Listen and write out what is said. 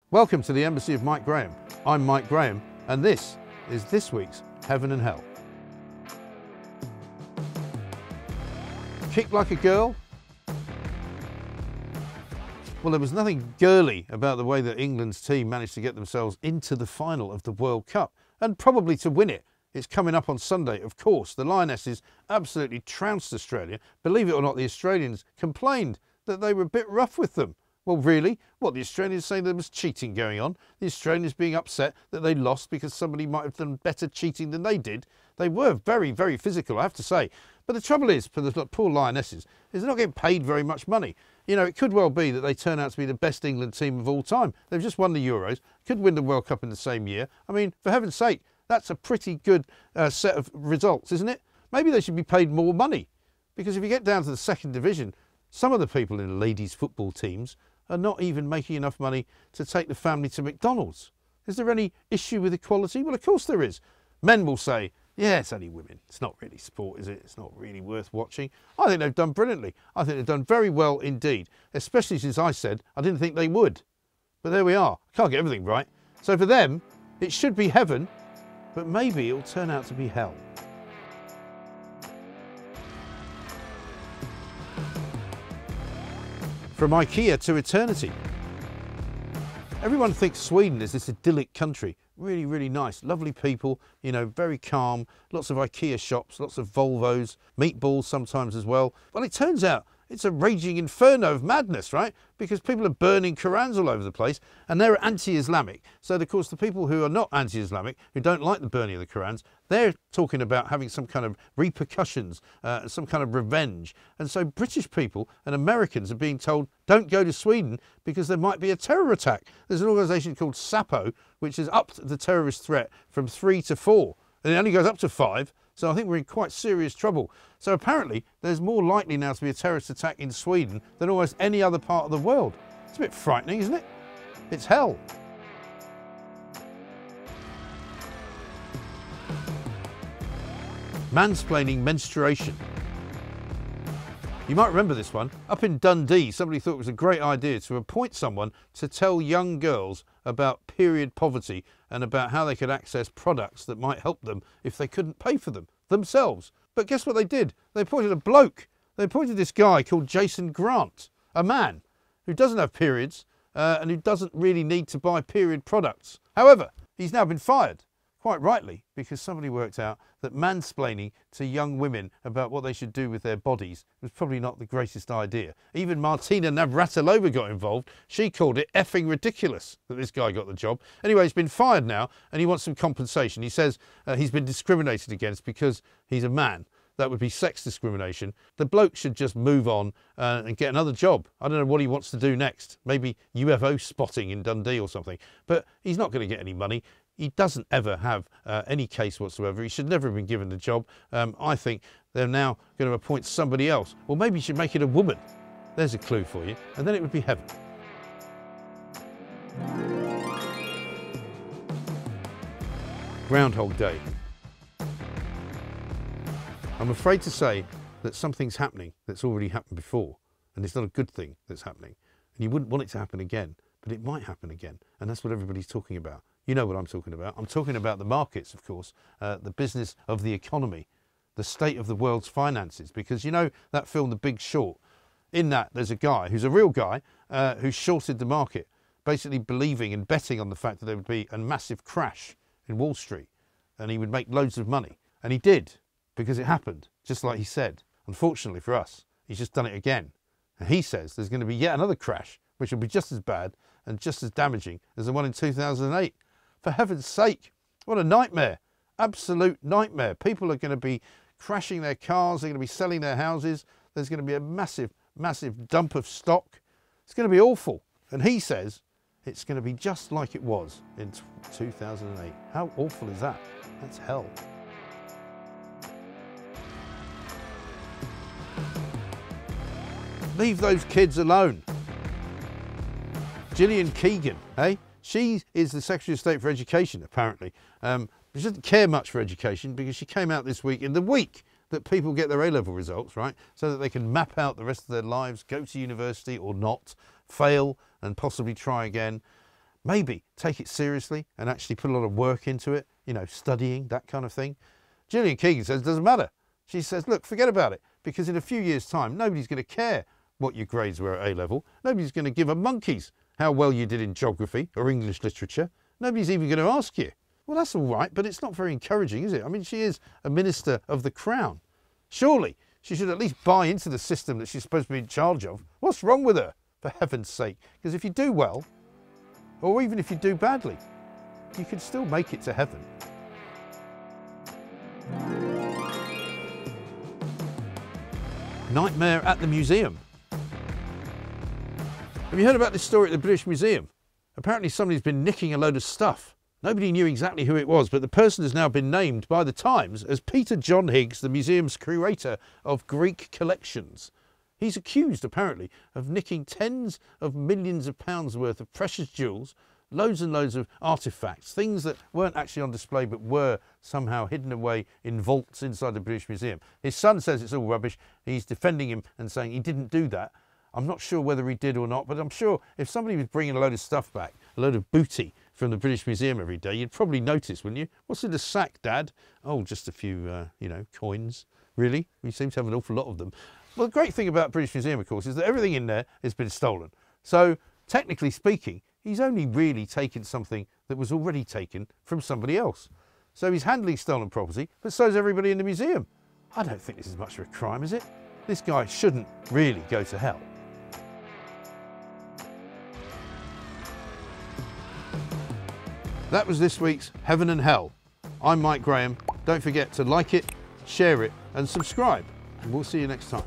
Welcome to the Embassy of Mike Graham. I'm Mike Graham, and this is this week's Heaven and Hell. Kick like a girl? Well, there was nothing girly about the way that England's team managed to get themselves into the final of the World Cup, and probably to win it. It's coming up on Sunday, of course. The Lionesses absolutely trounced Australia. Believe it or not, the Australians complained that they were a bit rough with them. Well, really? What, the Australians saying there was cheating going on? The Australians being upset that they lost because somebody might have done better cheating than they did? They were very, very physical, I have to say. But the trouble is, for the poor Lionesses, is they're not getting paid very much money. You know, it could well be that they turn out to be the best England team of all time. They've just won the Euros, could win the World Cup in the same year. I mean, for heaven's sake, that's a pretty good set of results, isn't it? Maybe they should be paid more money. Because if you get down to the second division, some of the people in the ladies' football teams are not even making enough money to take the family to McDonald's. Is there any issue with equality? Well, of course there is. Men will say, yeah, it's only women. It's not really sport, is it? It's not really worth watching. I think they've done brilliantly. I think they've done very well indeed, especially since I said I didn't think they would. But there we are. I can't get everything right. So for them, it should be heaven, but maybe it'll turn out to be hell. From IKEA to eternity. Everyone thinks Sweden is this idyllic country. Really, really nice, lovely people, you know, very calm, lots of IKEA shops, lots of Volvos, meatballs sometimes as well. Well, it turns out it's a raging inferno of madness, right? Because people are burning Qur'ans all over the place and they're anti-Islamic. So, of course, the people who are not anti-Islamic, who don't like the burning of the Qur'ans, they're talking about having some kind of repercussions, some kind of revenge. And so British people and Americans are being told, don't go to Sweden because there might be a terror attack. There's an organisation called SAPO, which has upped the terrorist threat from 3 to 4. And it only goes up to 5. So I think we're in quite serious trouble. So apparently there's more likely now to be a terrorist attack in Sweden than almost any other part of the world. It's a bit frightening, isn't it? It's hell. Mansplaining menstruation. You might remember this one. Up in Dundee, somebody thought it was a great idea to appoint someone to tell young girls about period poverty and about how they could access products that might help them if they couldn't pay for them themselves. But guess what they did? They appointed a bloke. They appointed this guy called Jason Grant, a man who doesn't have periods and who doesn't really need to buy period products. However, he's now been fired. Quite rightly, because somebody worked out that mansplaining to young women about what they should do with their bodies was probably not the greatest idea. Even Martina Navratilova got involved. She called it effing ridiculous that this guy got the job. Anyway, he's been fired now and he wants some compensation. He says he's been discriminated against because he's a man. That would be sex discrimination. The bloke should just move on and get another job. I don't know what he wants to do next. Maybe UFO spotting in Dundee or something. But he's not going to get any money. He doesn't ever have any case whatsoever. He should never have been given the job. I think they're now going to appoint somebody else. Well, maybe you should make it a woman. There's a clue for you. And then it would be heaven. Groundhog Day. I'm afraid to say that something's happening that's already happened before. And it's not a good thing that's happening. And you wouldn't want it to happen again. But it might happen again. And that's what everybody's talking about. You know what I'm talking about. I'm talking about the markets, of course, the business of the economy, the state of the world's finances. Because you know that film, The Big Short? In that, there's a guy who's a real guy who shorted the market, basically believing and betting on the fact that there would be a massive crash in Wall Street and he would make loads of money. And he did, because it happened, just like he said. Unfortunately for us, he's just done it again. And he says there's going to be yet another crash, which will be just as bad and just as damaging as the one in 2008. For heaven's sake, what a nightmare. Absolute nightmare. People are going to be crashing their cars. They're going to be selling their houses. There's going to be a massive, massive dump of stock. It's going to be awful. And he says it's going to be just like it was in 2008. How awful is that? That's hell. Leave those kids alone. Gillian Keegan, eh? She is the Secretary of State for Education, apparently. She doesn't care much for education because she came out this week in the week that people get their A-level results, right? So that they can map out the rest of their lives, go to university or not, fail and possibly try again. maybe take it seriously and actually put a lot of work into it, you know, studying, that kind of thing. Gillian Keegan says it doesn't matter. She says, look, forget about it, because in a few years' time, nobody's going to care what your grades were at A-level. Nobody's going to give a monkey's how well you did in geography or English literature. Nobody's even going to ask you. Well, that's all right, but it's not very encouraging, is it? I mean, she is a minister of the Crown. Surely she should at least buy into the system that she's supposed to be in charge of. What's wrong with her, for heaven's sake? Because if you do well, or even if you do badly, you can still make it to heaven. Nightmare at the museum. Have you heard about this story at the British Museum? Apparently somebody's been nicking a load of stuff. Nobody knew exactly who it was, but the person has now been named by the Times as Peter John Higgs, the museum's curator of Greek collections. He's accused, apparently, of nicking tens of millions of pounds worth of precious jewels, loads and loads of artefacts, things that weren't actually on display but were somehow hidden away in vaults inside the British Museum. His son says it's all rubbish. He's defending him and saying he didn't do that. I'm not sure whether he did or not, but I'm sure if somebody was bringing a load of stuff back, a load of booty from the British Museum every day, you'd probably notice, wouldn't you? What's in the sack, Dad? Oh, just a few, you know, coins. Really? We seem to have an awful lot of them. Well, the great thing about British Museum, of course, is that everything in there has been stolen. So, technically speaking, he's only really taken something that was already taken from somebody else. So he's handling stolen property, but so is everybody in the museum. I don't think this is much of a crime, is it? This guy shouldn't really go to hell. That was this week's Heaven and Hell. I'm Mike Graham. Don't forget to like it, share it and subscribe. And we'll see you next time.